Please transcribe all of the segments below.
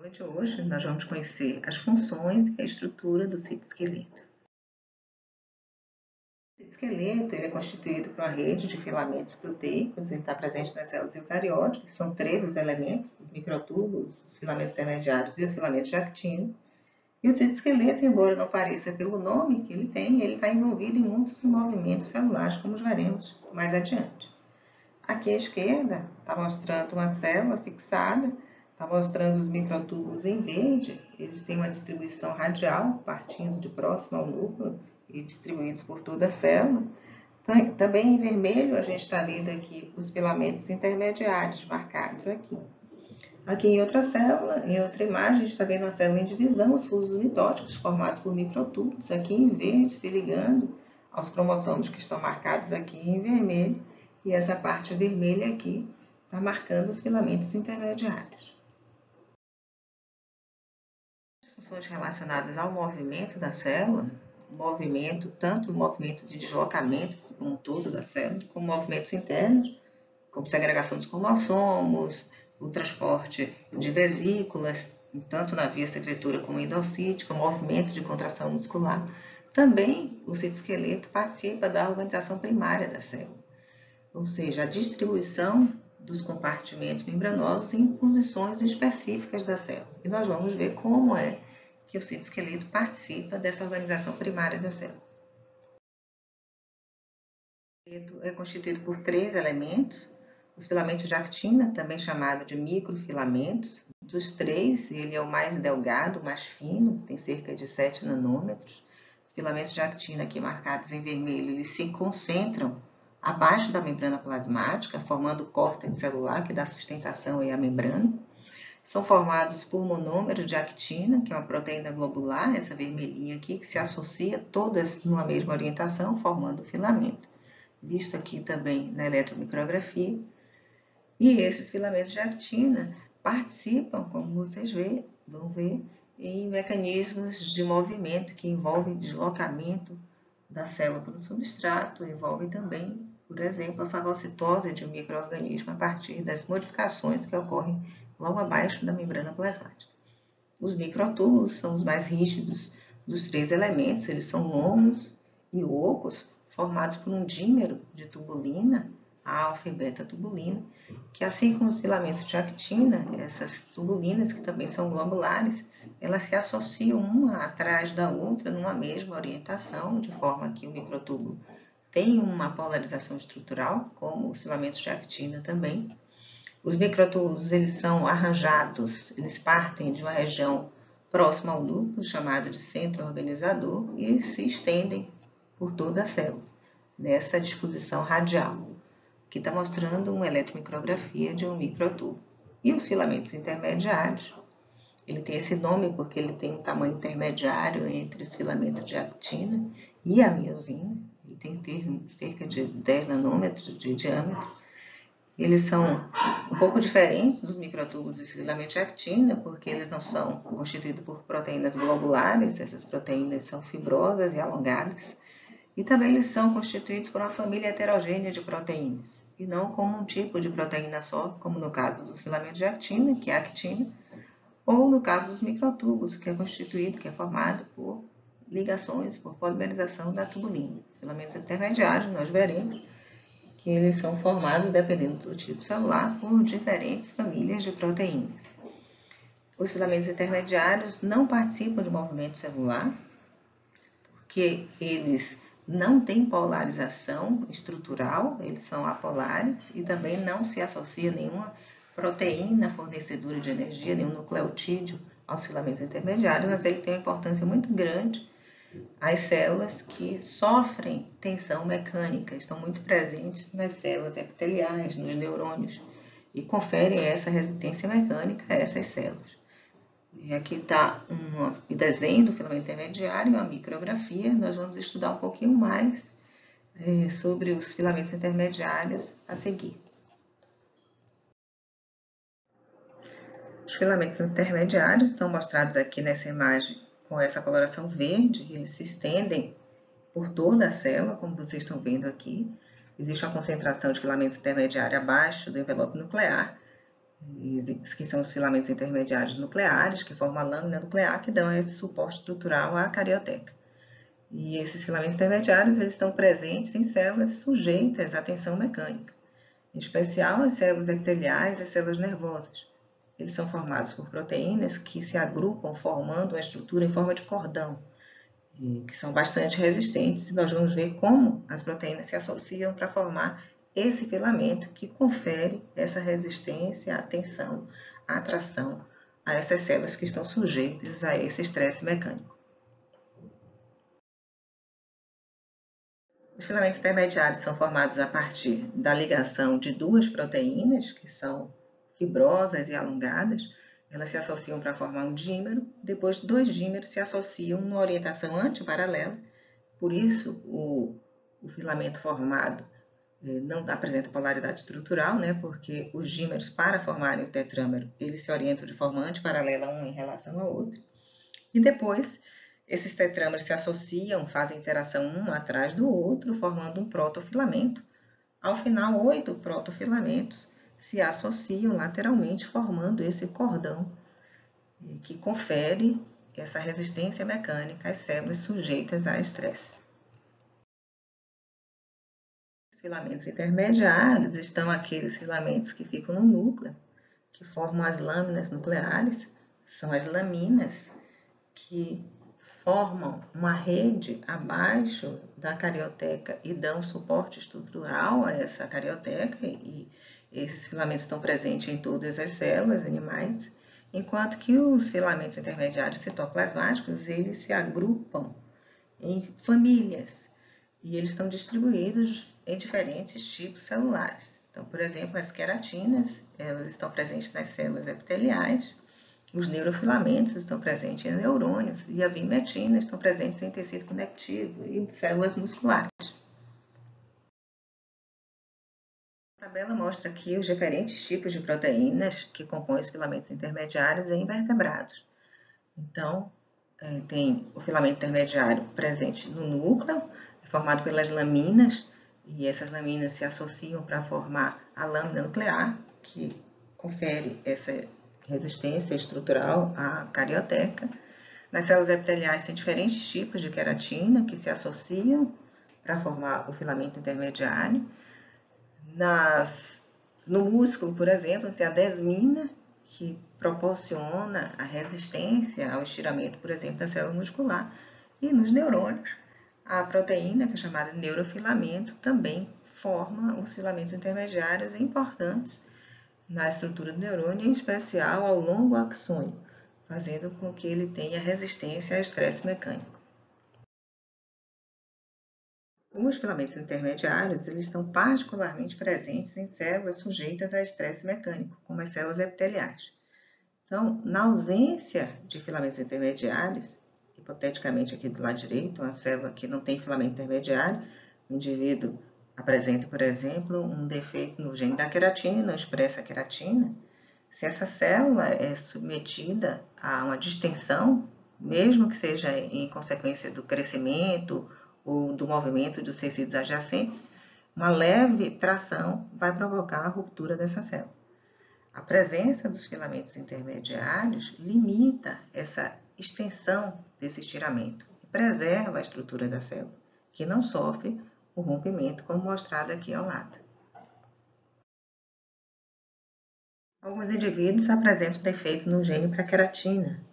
aula de hoje, nós vamos conhecer as funções e a estrutura do citoesqueleto. O citoesqueleto é constituído por uma rede de filamentos proteicos, ele está presente nas células eucarióticas, são 3 os elementos, os microtúbulos, os filamentos intermediários e os filamentos de actina. E o citoesqueleto, embora não pareça pelo nome que ele tem, ele está envolvido em muitos movimentos celulares, como veremos mais adiante. Aqui à esquerda está mostrando uma célula fixada, está mostrando os microtúbulos em verde, eles têm uma distribuição radial, partindo de próximo ao núcleo e distribuídos por toda a célula. Também em vermelho a gente está vendo aqui os filamentos intermediários marcados aqui. Aqui em outra célula, em outra imagem, a gente está vendo a célula em divisão, os fusos mitóticos formados por microtúbulos, aqui em verde, se ligando aos cromossomos que estão marcados aqui em vermelho, e essa parte vermelha aqui está marcando os filamentos intermediários. Funções relacionadas ao movimento da célula, tanto o movimento de deslocamento como um todo da célula, como movimentos internos, como segregação dos cromossomos, o transporte de vesículas, tanto na via secretora como endocítica, o movimento de contração muscular. Também o citoesqueleto participa da organização primária da célula, ou seja, a distribuição dos compartimentos membranosos em posições específicas da célula. E nós vamos ver como é que o citoesqueleto participa dessa organização primária da célula. O citoesqueleto é constituído por 3 elementos, os filamentos de actina, também chamado de microfilamentos. Dos 3, ele é o mais delgado, mais fino, tem cerca de 7 nanômetros. Os filamentos de actina aqui marcados em vermelho, eles se concentram abaixo da membrana plasmática, formando o córtex celular, que dá sustentação à membrana. São formados por monômero de actina, que é uma proteína globular, essa vermelhinha aqui, que se associa todas numa mesma orientação, formando o filamento, visto aqui também na eletromicrografia. E esses filamentos de actina participam, como vocês vão ver, em mecanismos de movimento que envolvem deslocamento da célula para o substrato, envolvem também, por exemplo, a fagocitose de um micro-organismo a partir das modificações que ocorrem logo abaixo da membrana plasmática. Os microtúbulos são os mais rígidos dos 3 elementos, eles são longos e ocos, formados por um dímero de tubulina, a alfa e beta tubulina, que assim como os filamentos de actina, essas tubulinas que também são globulares, elas se associam uma atrás da outra numa mesma orientação, de forma que o microtúbulo tem uma polarização estrutural, como os filamentos de actina também. Os microtúbulos, eles são arranjados, eles partem de uma região próxima ao núcleo, chamada de centro organizador, e se estendem por toda a célula, nessa disposição radial, que está mostrando uma eletromicrografia de um microtubo. E os filamentos intermediários, ele tem esse nome porque ele tem um tamanho intermediário entre os filamentos de actina e a miosina, ele tem cerca de 10 nanômetros de diâmetro. Eles são um pouco diferentes dos microtúbulos e filamentos de actina, porque eles não são constituídos por proteínas globulares, essas proteínas são fibrosas e alongadas, e também eles são constituídos por uma família heterogênea de proteínas, e não como um tipo de proteína só, como no caso dos filamentos de actina, que é a actina, ou no caso dos microtúbulos, que é formado por ligações, por polimerização da tubulina. Os filamentos intermediários, nós veremos que eles são formados, dependendo do tipo celular, por diferentes famílias de proteínas. Os filamentos intermediários não participam de movimento celular, porque eles não têm polarização estrutural, eles são apolares e também não se associa nenhuma proteína fornecedora de energia, nenhum nucleotídeo aos filamentos intermediários, mas ele tem uma importância muito grande às células que sofrem tensão mecânica, estão muito presentes nas células epiteliais, nos neurônios, e conferem essa resistência mecânica a essas células. E aqui está um desenho do filamento intermediário, uma micrografia. Nós vamos estudar um pouquinho mais sobre os filamentos intermediários a seguir. Os filamentos intermediários estão mostrados aqui nessa imagem com essa coloração verde, eles se estendem por toda a célula, como vocês estão vendo aqui. Existe uma concentração de filamentos intermediários abaixo do envelope nuclear, que são os filamentos intermediários nucleares, que formam a lâmina nuclear, que dão esse suporte estrutural à carioteca. E esses filamentos intermediários eles estão presentes em células sujeitas à tensão mecânica, em especial as células epiteliais e as células nervosas. Eles são formados por proteínas que se agrupam formando uma estrutura em forma de cordão, que são bastante resistentes. Nós vamos ver como as proteínas se associam para formar esse filamento que confere essa resistência à tensão, à atração a essas células que estão sujeitas a esse estresse mecânico. Os filamentos intermediários são formados a partir da ligação de duas proteínas, que são fibrosas e alongadas. Elas se associam para formar um dímero, depois dois dímeros se associam numa orientação antiparalela, por isso o filamento formado não apresenta polaridade estrutural, né, porque os dímeros, para formarem o tetrâmero, eles se orientam de forma antiparalela um em relação ao outro. E depois, esses tetrâmeros se associam, fazem interação um atrás do outro, formando um protofilamento. Ao final, 8 protofilamentos se associam lateralmente, formando esse cordão que confere essa resistência mecânica às células sujeitas a estresse. Os filamentos intermediários estão aqueles filamentos que ficam no núcleo, que formam as lâminas nucleares, são as laminas que formam uma rede abaixo da carioteca e dão suporte estrutural a essa carioteca, e esses filamentos estão presentes em todas as células animais, enquanto que os filamentos intermediários citoplasmáticos, eles se agrupam em famílias e eles estão distribuídos em diferentes tipos celulares. Então, por exemplo, as queratinas, elas estão presentes nas células epiteliais, os neurofilamentos estão presentes em neurônios e a vimetina estão presentes em tecido conectivo e células musculares. A tabela mostra aqui os diferentes tipos de proteínas que compõem os filamentos intermediários em invertebrados. Então, tem o filamento intermediário presente no núcleo, formado pelas laminas, e essas laminas se associam para formar a lâmina nuclear, que confere essa resistência estrutural à carioteca. Nas células epiteliais tem diferentes tipos de queratina que se associam para formar o filamento intermediário. No músculo, por exemplo, tem a desmina, que proporciona a resistência ao estiramento, por exemplo, da célula muscular. E nos neurônios, a proteína, que é chamada de neurofilamento, também forma os filamentos intermediários importantes na estrutura do neurônio, em especial ao longo axônio, fazendo com que ele tenha resistência ao estresse mecânico. Os filamentos intermediários eles estão particularmente presentes em células sujeitas a estresse mecânico, como as células epiteliais. Então, na ausência de filamentos intermediários, hipoteticamente aqui do lado direito, uma célula que não tem filamento intermediário, o indivíduo apresenta, por exemplo, um defeito no gene da queratina e não expressa a queratina, se essa célula é submetida a uma distensão, mesmo que seja em consequência do crescimento ou do movimento dos tecidos adjacentes, uma leve tração vai provocar a ruptura dessa célula. A presença dos filamentos intermediários limita essa extensão desse estiramento e preserva a estrutura da célula, que não sofre o rompimento, como mostrado aqui ao lado. Alguns indivíduos apresentam defeito no gene para queratina.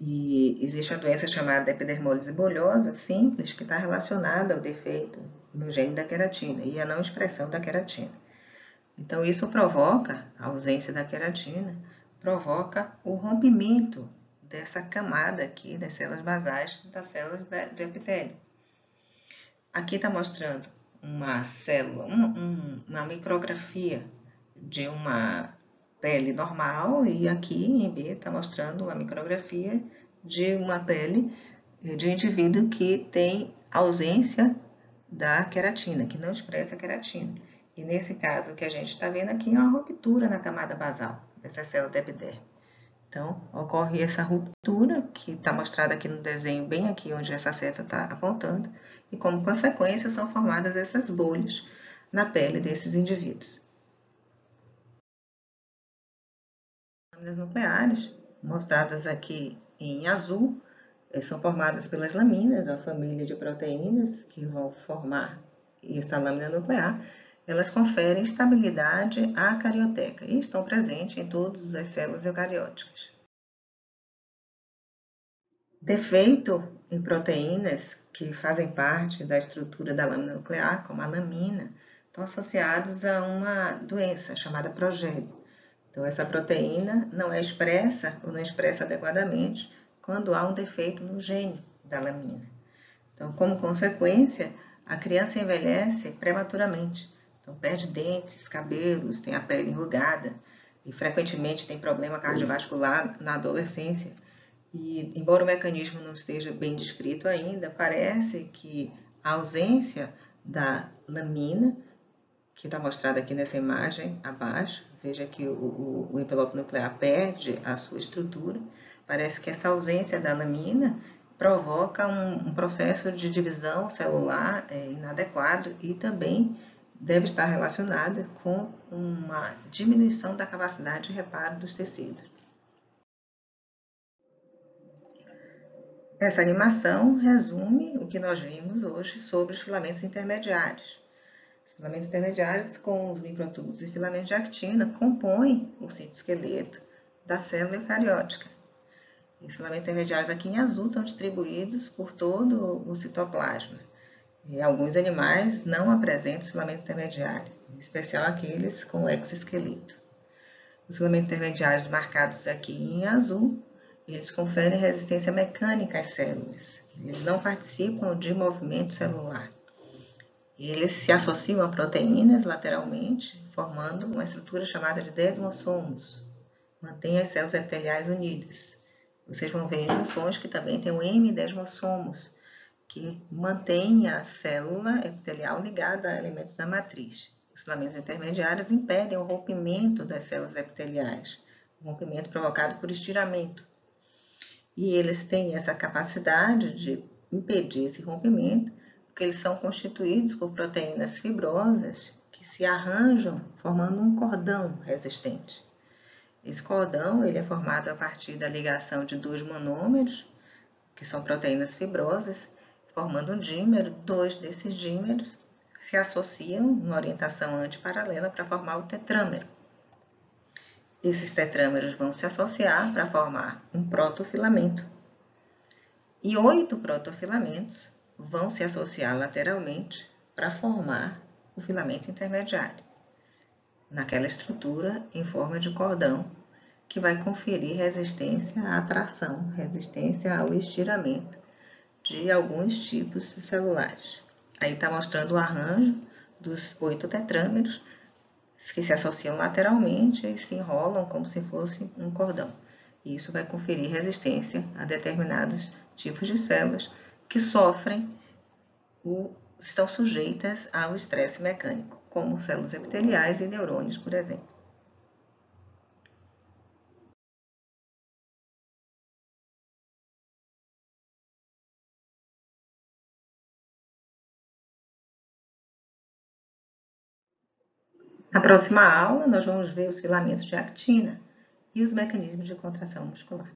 E existe a doença chamada epidermólise bulhosa simples, que está relacionada ao defeito no gene da queratina e a não expressão da queratina. Então, isso provoca, a ausência da queratina, provoca o rompimento dessa camada aqui das células basais, das células de epitélio. Aqui está mostrando uma célula, uma micrografia de uma pele normal, e aqui em B está mostrando uma micrografia de uma pele de um indivíduo que tem ausência da queratina, que não expressa queratina. E nesse caso, o que a gente está vendo aqui é uma ruptura na camada basal dessa célula da epiderme. Então, ocorre essa ruptura, que está mostrada aqui no desenho, bem aqui onde essa seta está apontando, e como consequência são formadas essas bolhas na pele desses indivíduos. Lâminas nucleares, mostradas aqui em azul, são formadas pelas laminas, a família de proteínas que vão formar essa lâmina nuclear. Elas conferem estabilidade à carioteca e estão presentes em todas as células eucarióticas. Defeito em proteínas que fazem parte da estrutura da lâmina nuclear, como a lamina, estão associados a uma doença chamada progélio. Então, essa proteína não é expressa ou não expressa adequadamente quando há um defeito no gene da lamina. Então, como consequência, a criança envelhece prematuramente. Então, perde dentes, cabelos, tem a pele enrugada e frequentemente tem problema cardiovascular na adolescência. E, embora o mecanismo não esteja bem descrito ainda, parece que a ausência da lamina, que está mostrada aqui nessa imagem abaixo, veja que o envelope nuclear perde a sua estrutura, parece que essa ausência da lamina provoca um processo de divisão celular inadequado e também deve estar relacionada com uma diminuição da capacidade de reparo dos tecidos. Essa animação resume o que nós vimos hoje sobre os filamentos intermediários. Os filamentos intermediários, com os microtúbulos e filamentos de actina, compõem o citoesqueleto da célula eucariótica. Os filamentos intermediários aqui em azul estão distribuídos por todo o citoplasma. E alguns animais não apresentam filamento intermediário, em especial aqueles com exoesqueleto. Os filamentos intermediários marcados aqui em azul, eles conferem resistência mecânica às células. Eles não participam de movimento celular. Eles se associam a proteínas lateralmente, formando uma estrutura chamada de desmossomos. Mantém as células epiteliais unidas. Vocês vão ver em junções que também tem o M-desmossomos, que mantém a célula epitelial ligada a elementos da matriz. Os filamentos intermediários impedem o rompimento das células epiteliais, o rompimento provocado por estiramento. E eles têm essa capacidade de impedir esse rompimento, porque eles são constituídos por proteínas fibrosas que se arranjam formando um cordão resistente. Esse cordão ele é formado a partir da ligação de dois monômeros, que são proteínas fibrosas, formando um dímero. Dois desses dímeros se associam em orientação antiparalela para formar o tetrâmero. Esses tetrâmeros vão se associar para formar um protofilamento. E 8 protofilamentos vão se associar lateralmente para formar o filamento intermediário, naquela estrutura em forma de cordão, que vai conferir resistência à atração, resistência ao estiramento de alguns tipos celulares. Aí está mostrando o arranjo dos 8 tetrâmeros que se associam lateralmente e se enrolam como se fosse um cordão. E isso vai conferir resistência a determinados tipos de células que sofrem estão sujeitas ao estresse mecânico, como células epiteliais e neurônios, por exemplo. Na próxima aula, nós vamos ver os filamentos de actina e os mecanismos de contração muscular.